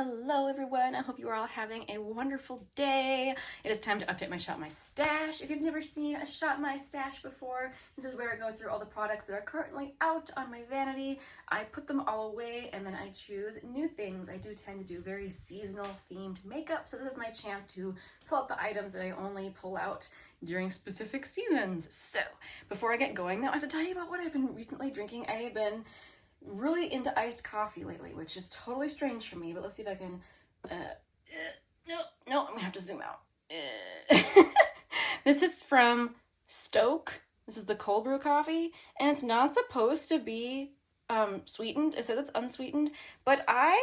Hello everyone, I hope you are all having a wonderful day. It is time to update my Shop My Stash. If you've never seen a Shop My Stash before, this is where I go through all the products that are currently out on my vanity. I put them all away and then I choose new things. I do tend to do very seasonal themed makeup, so this is my chance to pull out the items that I only pull out during specific seasons. So before I get going though, I have to tell you about what I've been recently drinking. I have been really into iced coffee lately, which is totally strange for me, but let's see if I can, no, I'm gonna have to zoom out. This is from Stok. This is the cold brew coffee, and it's not supposed to be sweetened. It says it's unsweetened, but I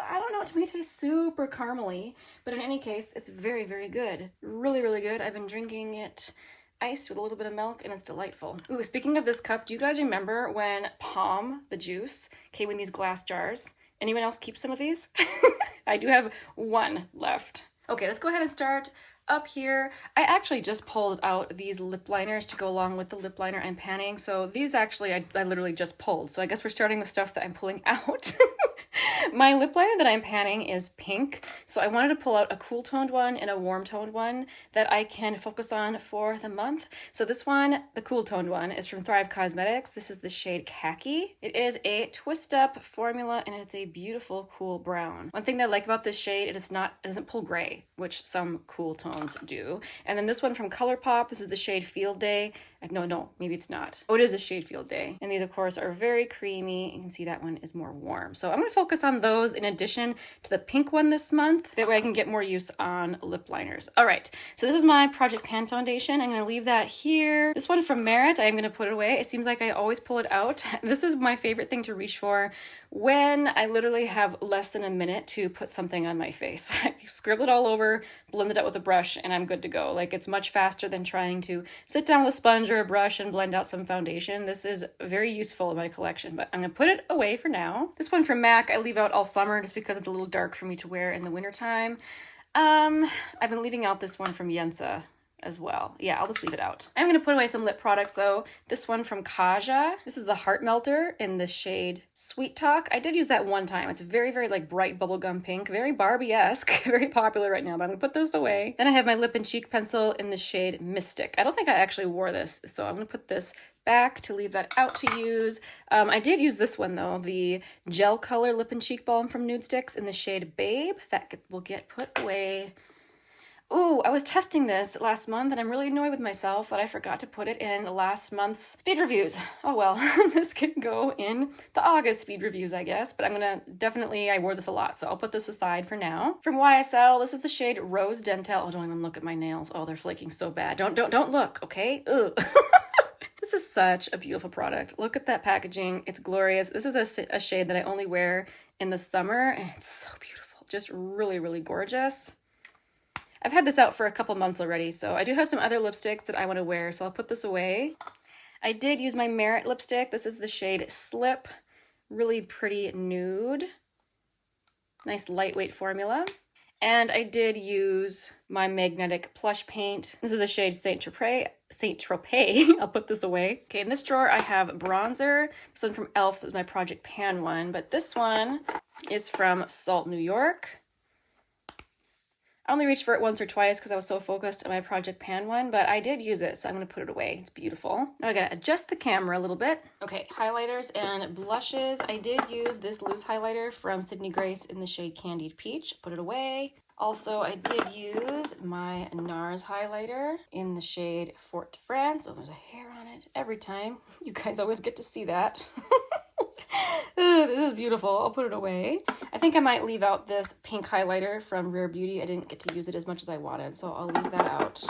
don't know, to me it tastes super caramely, but in any case, it's very, very good. Really, really good. I've been drinking it iced with a little bit of milk, and it's delightful. Ooh, speaking of this cup, do you guys remember when Balm, the juice, came in these glass jars? Anyone else keep some of these? I do have one left. Okay, let's go ahead and start up here. I actually just pulled out these lip liners to go along with the lip liner I'm panning. So these actually, I literally just pulled. So I guess we're starting with stuff that I'm pulling out. My lip liner that I'm panning is pink, so I wanted to pull out a cool toned one and a warm toned one that I can focus on for the month. So this one, the cool toned one, is from Thrive Causemetics. This is the shade Kackie. It is a twist up formula and it's a beautiful cool brown. One thing that I like about this shade, it doesn't pull gray, which some cool tones do. And then this one from Colourpop, this is the shade Field Day. No, maybe it's not. Oh, it is the shade Field Day. And these, of course, are very creamy. You can see that one is more warm. So I'm going to focus on those in addition to the pink one this month. That way I can get more use on lip liners. All right, so this is my Project Pan foundation. I'm going to leave that here. This one from Merit, I'm going to put it away. It seems like I always pull it out. This is my favorite thing to reach for when I literally have less than a minute to put something on my face. I scribble it all over, blend it out with a brush, and I'm good to go. Like, it's much faster than trying to sit down with a sponge or a brush and blend out some foundation. This is very useful in my collection, but I'm gonna put it away for now. This one from MAC I leave out all summer just because it's a little dark for me to wear in the wintertime. I've been leaving out this one from Yensa as well. Yeah, I'll just leave it out. I'm gonna put away some lip products though. This one from Kaja. This is the Heart Melter in the shade Sweet Talk. I did use that one time. It's very, very like bright bubblegum pink, very Barbie-esque, very popular right now, but I'm gonna put this away. Then I have my lip and cheek pencil in the shade Mystic. I don't think I actually wore this, so I'm gonna put this back to leave that out to use. I did use this one though, the gel color lip and cheek balm from Nude Sticks in the shade Babe. That will get put away. Ooh, I was testing this last month and I'm really annoyed with myself that I forgot to put it in last month's speed reviews. Oh well, this can go in the August speed reviews, I guess, but I'm gonna I wore this a lot, so I'll put this aside for now. From YSL, this is the shade Rose Dental. Oh, don't even look at my nails. Oh, they're flaking so bad. Don't look, okay? Ugh. This is such a beautiful product. Look at that packaging. It's glorious. This is a shade that I only wear in the summer and it's so beautiful. Just really, really gorgeous. I've had this out for a couple months already, so I do have some other lipsticks that I want to wear, so I'll put this away. I did use my Merit lipstick. This is the shade Slip. Really pretty nude. Nice lightweight formula. And I did use my magnetic plush paint. This is the shade Saint Tropez. I'll put this away. Okay, in this drawer I have bronzer. This one from e.l.f. is my Project Pan one, but this one is from Salt New York. I only reached for it once or twice because I was so focused on my Project Pan one, but I did use it, so I'm going to put it away. It's beautiful. Now I gotta adjust the camera a little bit. Okay, highlighters and blushes. I did use this loose highlighter from Sydney Grace in the shade Candied Peach. Put it away. Also, I did use my NARS highlighter in the shade Fort de France. Oh, there's a hair on it every time. You guys always get to see that. This is beautiful. I'll put it away. I think I might leave out this pink highlighter from Rare Beauty. I didn't get to use it as much as I wanted, so I'll leave that out.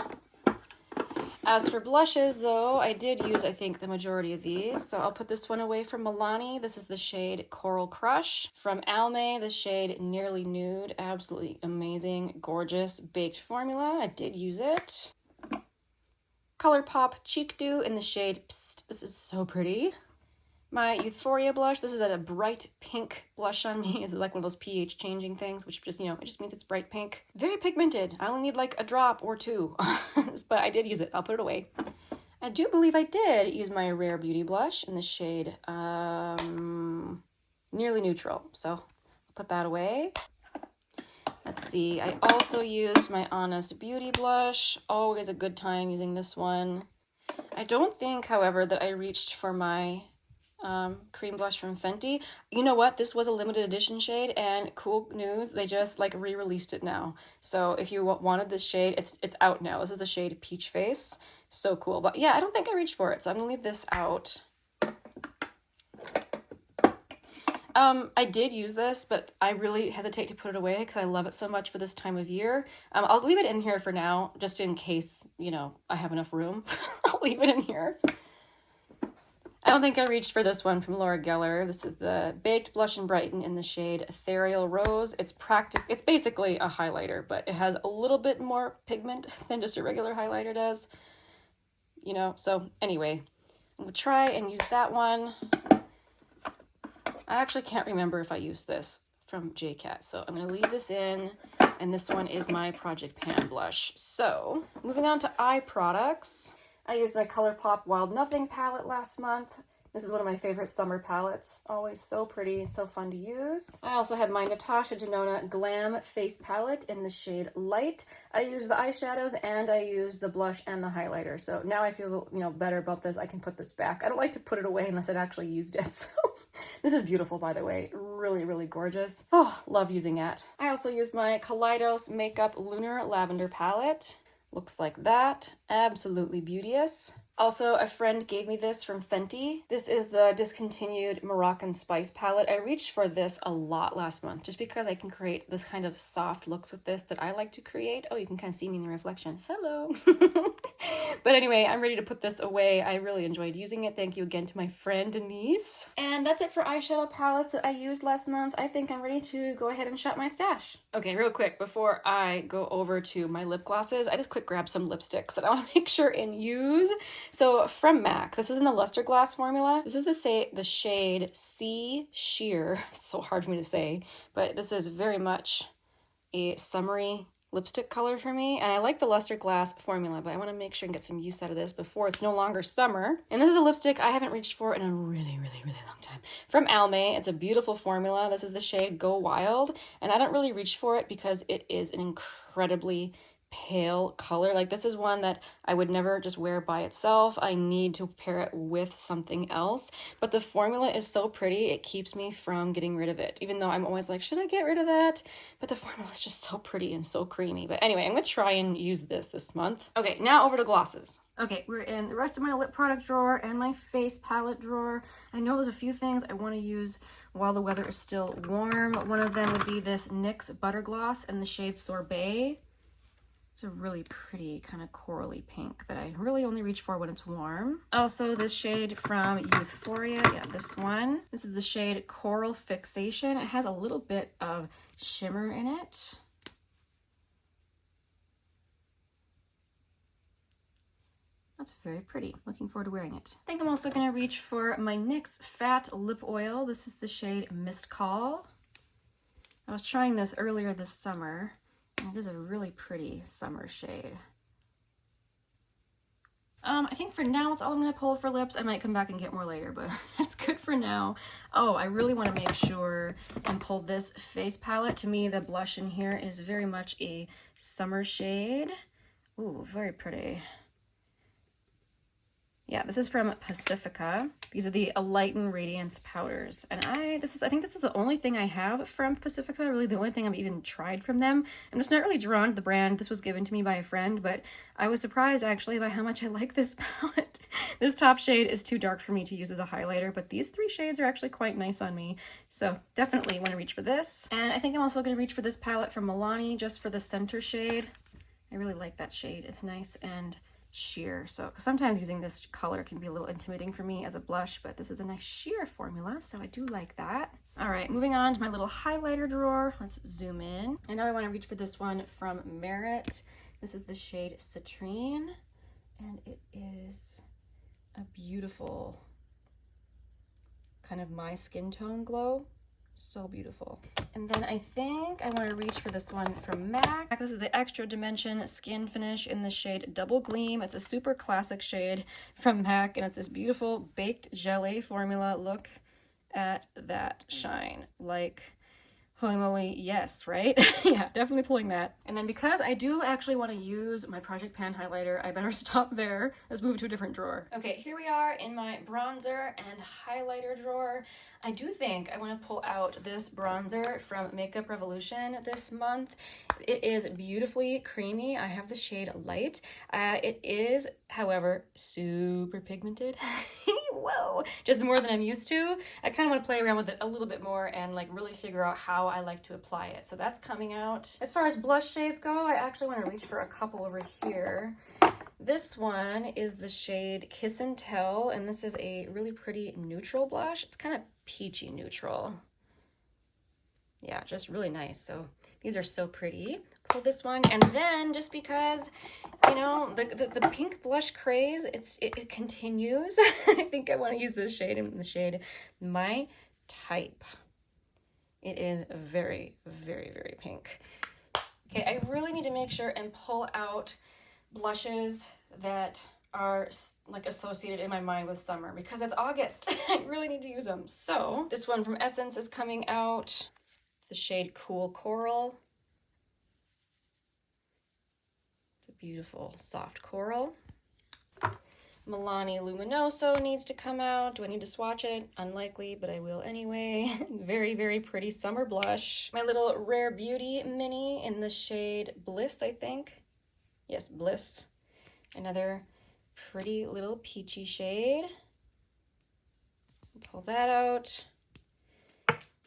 As for blushes, though, I did use, I think, the majority of these, so I'll put this one away from Milani. This is the shade Coral Crush. From Almay, the shade Nearly Nude. Absolutely amazing, gorgeous, baked formula. I did use it. Colourpop Cheek Dew in the shade Psst. This is so pretty. My Youthforia blush, this is a bright pink blush on me. It's like one of those pH changing things, which just, it just means it's bright pink. Very pigmented. I only need like a drop or two, but I did use it. I'll put it away. I do believe I did use my Rare Beauty blush in the shade Nearly Neutral, so I'll put that away. Let's see, I also used my Honest Beauty blush. Always a good time using this one. I don't think, however, that I reached for my cream blush from Fenty. You know what? This was a limited edition shade, and cool news, they just like re-released it now. So if you wanted this shade, it's out now. This is the shade Peach Face. So cool. But yeah, I don't think I reached for it, so I'm gonna leave this out. I did use this, but I really hesitate to put it away because I love it so much for this time of year. I'll leave it in here for now, just in case, you know, I have enough room. I'll leave it in here. I don't think I reached for this one from Laura Geller. This is the Baked Blush and Brighten in the shade Ethereal Rose. It's basically a highlighter, but it has a little bit more pigment than just a regular highlighter does. You know, so anyway, I'm gonna try and use that one. I actually can't remember if I used this from JCat, so I'm going to leave this in, and this one is my Project Pan blush. So, moving on to eye products. I used my Colourpop Wild Nothing palette last month. This is one of my favorite summer palettes. Always so pretty, so fun to use. I also have my Natasha Denona Glam face palette in the shade Light. I use the eyeshadows and I use the blush and the highlighter. So now I feel, you know, better about this. I can put this back. I don't like to put it away unless I've actually used it. So this is beautiful, by the way. Really, really gorgeous. Oh, love using that. I also used my Kaleidos Makeup Lunar Lavender palette. Looks like that. Absolutely beauteous. Also, a friend gave me this from Fenty. This is the discontinued Moroccan Spice palette. I reached for this a lot last month just because I can create this kind of soft looks with this that I like to create. Oh, you can kind of see me in the reflection. Hello. But anyway, I'm ready to put this away. I really enjoyed using it. Thank you again to my friend Denise. And that's it for eyeshadow palettes that I used last month. I think I'm ready to go ahead and shut my stash. Okay, real quick, before I go over to my lip glosses, I just quick grabbed some lipsticks that I want to make sure and use. So from MAC, this is in the Lustreglass formula. This is the shade C Sheer. It's so hard for me to say, but this is very much a summery lipstick color for me, and I like the Lustreglass formula, but I want to make sure and get some use out of this before it's no longer summer. And this is a lipstick I haven't reached for in a really, really, really long time. From Almay, it's a beautiful formula. This is the shade Go Wild, and I don't really reach for it because it is an incredibly pale color. Like, this is one that I would never just wear by itself. I need to pair it with something else, but the formula is so pretty, it keeps me from getting rid of it, even though I'm always like, should I get rid of that? But the formula is just so pretty and so creamy. But anyway, I'm gonna try and use this month. Okay, now over to glosses. Okay, we're in the rest of my lip product drawer and my face palette drawer. I know there's a few things I want to use while the weather is still warm. One of them would be this NYX Butter Gloss in the shade Sorbet. It's a really pretty kind of corally pink that I really only reach for when it's warm. Also, this shade from Youthforia, yeah, this one. This is the shade Coral Fixation. It has a little bit of shimmer in it. That's very pretty. Looking forward to wearing it. I think I'm also going to reach for my NYX Fat Lip Oil. This is the shade Missed Call. I was trying this earlier this summer. It is a really pretty summer shade. I think for now, it's all I'm going to pull for lips. I might come back and get more later, but that's good for now. Oh, I really want to make sure and pull this face palette. To me, the blush in here is very much a summer shade. Ooh, very pretty. Yeah, this is from Pacifica. These are the Alighten Radiance powders. And I think this is the only thing I have from Pacifica, really the only thing I've even tried from them. I'm just not really drawn to the brand. This was given to me by a friend, but I was surprised actually by how much I like this palette. This top shade is too dark for me to use as a highlighter, but these three shades are actually quite nice on me. So definitely want to reach for this. And I think I'm also going to reach for this palette from Milani just for the center shade. I really like that shade. It's nice and sheer, so sometimes using this color can be a little intimidating for me as a blush, but this is a nice sheer formula, so I do like that. All right, moving on to my little highlighter drawer. Let's zoom in. I know I want to reach for this one from Merit. This is the shade Citrine, and it is a beautiful kind of my skin tone glow. So beautiful. And then I think I want to reach for this one from MAC. This is the Extra Dimension Skin Finish in the shade Double-Gleam. It's a super classic shade from MAC, and it's this beautiful baked jelly formula. Look at that shine. Like, Holy moly, yes, right? Yeah, definitely pulling that. And then because I do actually want to use my Project Pan highlighter, I better stop there. Let's move to a different drawer. Okay, here we are in my bronzer and highlighter drawer. I do think I want to pull out this bronzer from Makeup Revolution this month. It is beautifully creamy. I have the shade Light. It is, however, super pigmented. Whoa, just more than I'm used to. I kind of want to play around with it a little bit more and like really figure out how I like to apply it. So that's coming out. As far as blush shades go, I actually want to reach for a couple over here. This one is the shade Kiss and Tell, and this is a really pretty neutral blush. It's kind of peachy neutral. Yeah, just really nice. So these are so pretty. Pull this one, and then just because, you know, the pink blush craze, it continues. I think I want to use this shade in the shade My Type. It is very, very, very pink. Okay, I really need to make sure and pull out blushes that are like associated in my mind with summer because it's August. I really need to use them. So this one from Essence is coming out. It's the shade Cool Coral. It's a beautiful soft coral. Milani Luminoso needs to come out. Do I need to swatch it? Unlikely, but I will anyway. Very, very pretty summer blush. My little Rare Beauty mini in the shade Bliss, I think. Yes, Bliss. Another pretty little peachy shade. Pull that out.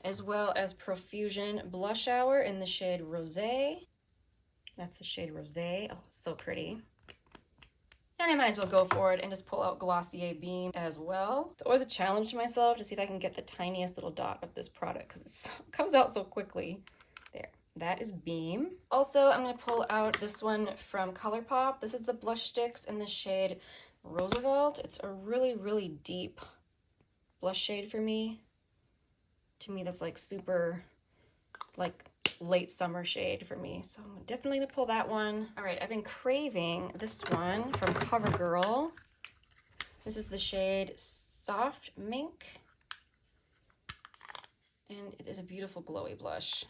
As well as Profusion Blush Hour in the shade Rosé. That's the shade Rosé. Oh, so pretty. And I might as well go for it and just pull out Glossier Beam as well. It's always a challenge to myself to see if I can get the tiniest little dot of this product because it comes out so quickly. There, that is Beam. Also, I'm gonna pull out this one from Colourpop. This is the Blush Sticks in the shade Roosevelt. It's a really, really deep blush shade for me. To me, that's like super, like late summer shade for me. So I'm definitely gonna pull that one. All right, I've been craving this one from CoverGirl. This is the shade Soft Mink. And it is a beautiful glowy blush.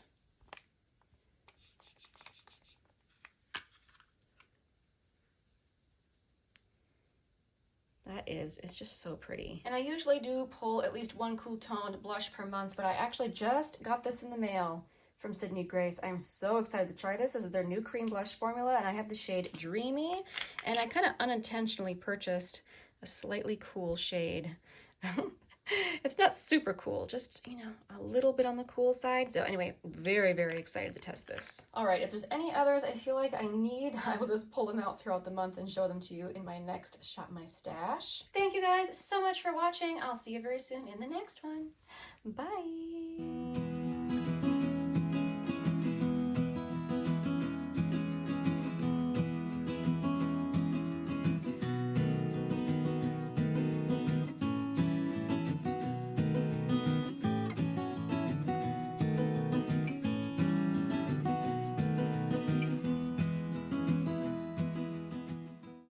It's just so pretty. And I usually do pull at least one cool toned blush per month, but I actually just got this in the mail from Sydney Grace. I'm so excited to try this. This is their new cream blush formula, and I have the shade Dreamy, and I kind of unintentionally purchased a slightly cool shade. It's not super cool, just, you know, a little bit on the cool side. So anyway, very, very excited to test this. All right, if there's any others I feel like I need, I will just pull them out throughout the month and show them to you in my next Shop My Stash. Thank you guys so much for watching. I'll see you very soon in the next one. Bye.